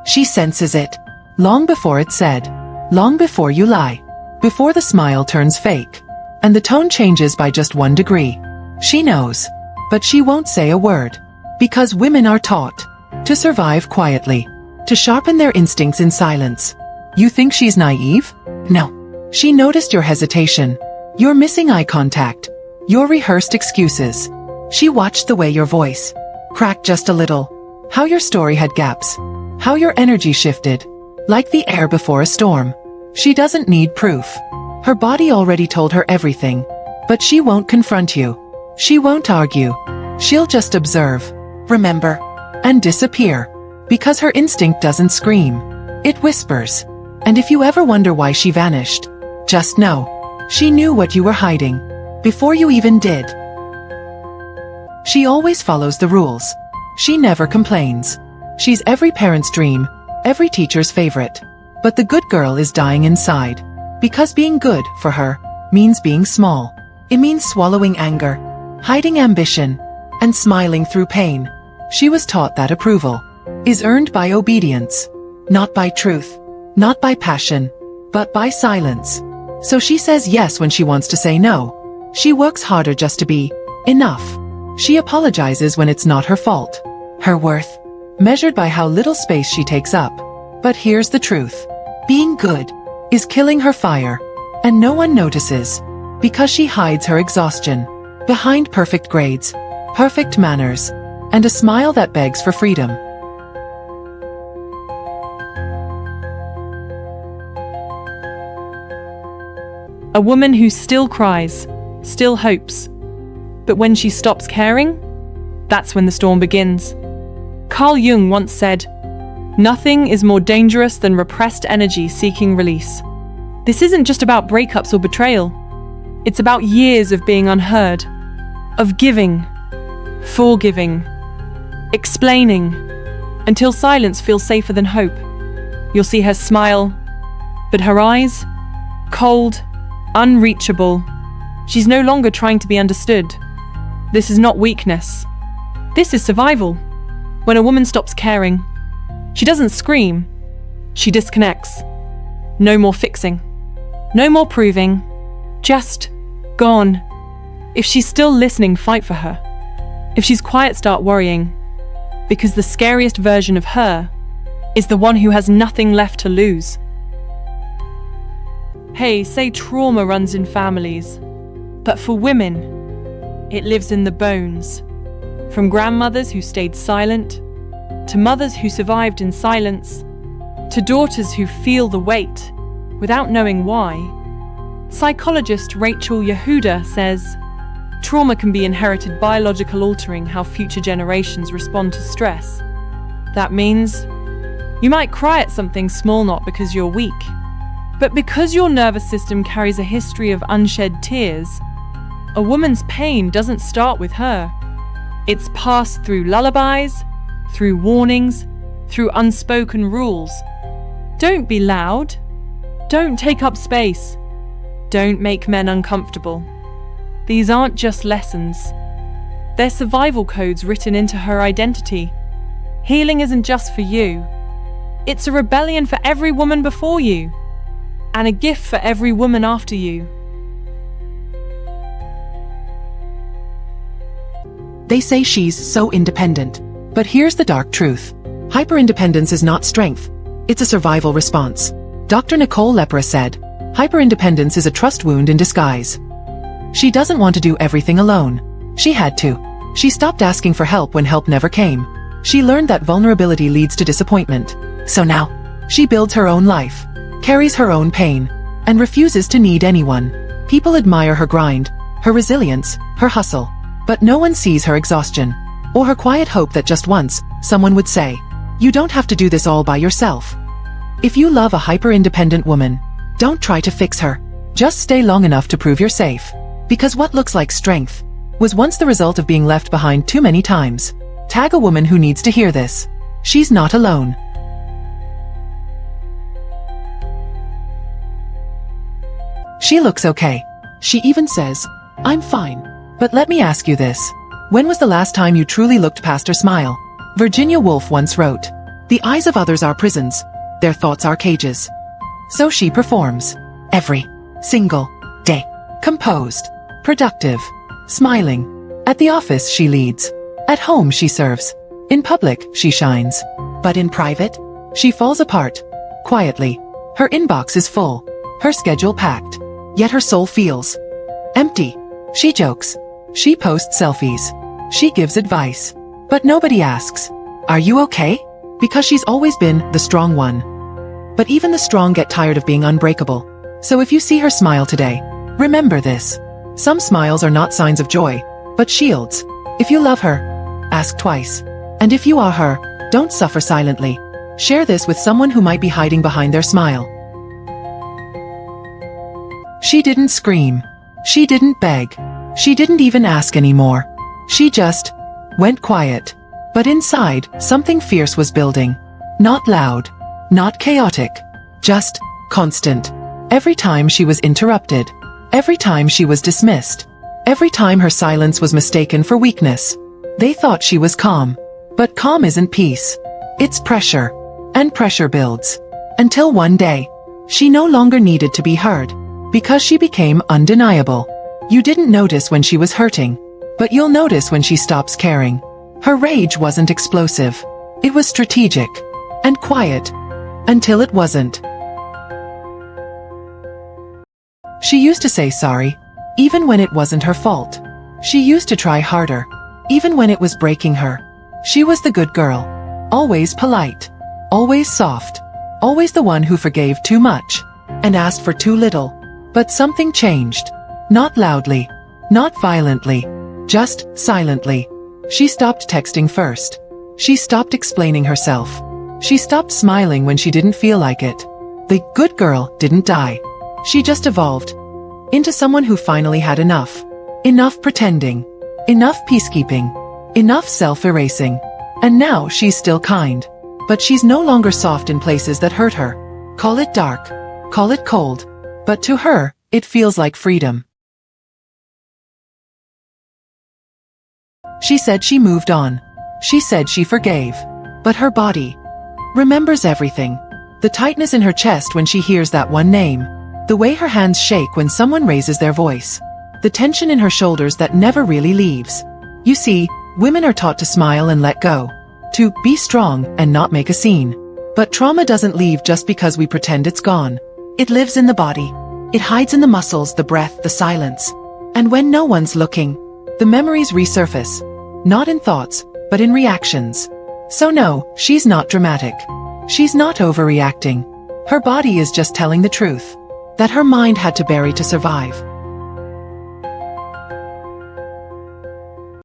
She senses it. Long before it's said. Long before you lie. Before the smile turns fake. And the tone changes by just 1 degree. She knows. But she won't say a word. Because women are taught to survive quietly. To sharpen their instincts in silence. You think she's naive? No. She noticed your hesitation. Your missing eye contact. Your rehearsed excuses. She watched the way your voice cracked just a little. How your story had gaps. How your energy shifted. Like the air before a storm. She doesn't need proof. Her body already told her everything. But she won't confront you. She won't argue. She'll just observe, remember, and disappear. Because her instinct doesn't scream. It whispers. And if you ever wonder why she vanished, just know. She knew what you were hiding. Before you even did. She always follows the rules. She never complains. She's every parent's dream. Every teacher's favorite. But the good girl is dying inside. Because being good, for her, means being small. It means swallowing anger, hiding ambition, and smiling through pain. She was taught that approval is earned by obedience. Not by truth. Not by passion. But by silence. So she says yes when she wants to say no. She works harder just to be enough. She apologizes when it's not her fault. Her worth, measured by how little space she takes up. But here's the truth. Being good is killing her fire. And no one notices. Because she hides her exhaustion. Behind perfect grades, perfect manners, and a smile that begs for freedom. A woman who still cries, still hopes. But when she stops caring, that's when the storm begins. Carl Jung once said, "Nothing is more dangerous than repressed energy seeking release." This isn't just about breakups or betrayal. It's about years of being unheard, of giving, forgiving, explaining, until silence feels safer than hope. You'll see her smile, but her eyes, cold, unreachable. She's no longer trying to be understood. This is not weakness. This is survival. When a woman stops caring, she doesn't scream, she disconnects. No more fixing. No more proving. Just gone. If she's still listening, fight for her. If she's quiet, start worrying. Because the scariest version of her is the one who has nothing left to lose. Hey, say trauma runs in families. But for women, it lives in the bones. From grandmothers who stayed silent, to mothers who survived in silence, to daughters who feel the weight without knowing why. Psychologist Rachel Yehuda says, trauma can be inherited, biological, altering how future generations respond to stress. That means you might cry at something small, not because you're weak, but because your nervous system carries a history of unshed tears. A woman's pain doesn't start with her. It's passed through lullabies, through warnings, through unspoken rules. Don't be loud. Don't take up space. Don't make men uncomfortable. These aren't just lessons. They're survival codes written into her identity. Healing isn't just for you. It's a rebellion for every woman before you, and a gift for every woman after you. They say she's so independent. But here's the dark truth. Hyperindependence is not strength. It's a survival response. Dr. Nicole Lepra said, hyperindependence is a trust wound in disguise. She doesn't want to do everything alone. She had to. She stopped asking for help when help never came. She learned that vulnerability leads to disappointment. So now, she builds her own life, carries her own pain, and refuses to need anyone. People admire her grind, her resilience, her hustle. But no one sees her exhaustion, or her quiet hope that just once, someone would say, "You don't have to do this all by yourself." If you love a hyper-independent woman, don't try to fix her. Just stay long enough to prove you're safe. Because what looks like strength was once the result of being left behind too many times. Tag a woman who needs to hear this. She's not alone. She looks okay. She even says, "I'm fine." But let me ask you this. When was the last time you truly looked past her smile? Virginia Woolf once wrote, The eyes of others are prisons. Their thoughts are cages. So she performs. Every single day. Composed. Productive. Smiling. At the office she leads. At home she serves. In public she shines. But in private, she falls apart. Quietly. Her inbox is full. Her schedule packed. Yet her soul feels empty. She jokes. She posts selfies. She gives advice. But nobody asks, "Are you okay?" Because she's always been the strong one. But even the strong get tired of being unbreakable. So if you see her smile today, remember this. Some smiles are not signs of joy, but shields. If you love her, ask twice. And if you are her, don't suffer silently. Share this with someone who might be hiding behind their smile. She didn't scream. She didn't beg. She didn't even ask anymore. She just went quiet. But inside, something fierce was building. Not loud. Not chaotic. Just constant. Every time she was interrupted. Every time she was dismissed. Every time her silence was mistaken for weakness. They thought she was calm. But calm isn't peace. It's pressure. And pressure builds. Until one day, she no longer needed to be heard. Because she became undeniable. You didn't notice when she was hurting. But you'll notice when she stops caring. Her rage wasn't explosive. It was strategic. And quiet. Until it wasn't. She used to say sorry. Even when it wasn't her fault. She used to try harder. Even when it was breaking her. She was the good girl. Always polite. Always soft. Always the one who forgave too much. And asked for too little. But something changed. Not loudly. Not violently. Just silently. She stopped texting first. She stopped explaining herself. She stopped smiling when she didn't feel like it. The good girl didn't die. She just evolved. Into someone who finally had enough. Enough pretending. Enough peacekeeping. Enough self-erasing. And now she's still kind. But she's no longer soft in places that hurt her. Call it dark. Call it cold. But to her, it feels like freedom. She said she moved on. She said she forgave. But her body remembers everything. The tightness in her chest when she hears that one name. The way her hands shake when someone raises their voice. The tension in her shoulders that never really leaves. You see, women are taught to smile and let go. To be strong and not make a scene. But trauma doesn't leave just because we pretend it's gone. It lives in the body. It hides in the muscles, the breath, the silence. And when no one's looking, the memories resurface. Not in thoughts, but in reactions. So no, she's not dramatic. She's not overreacting. Her body is just telling the truth. That her mind had to bury to survive.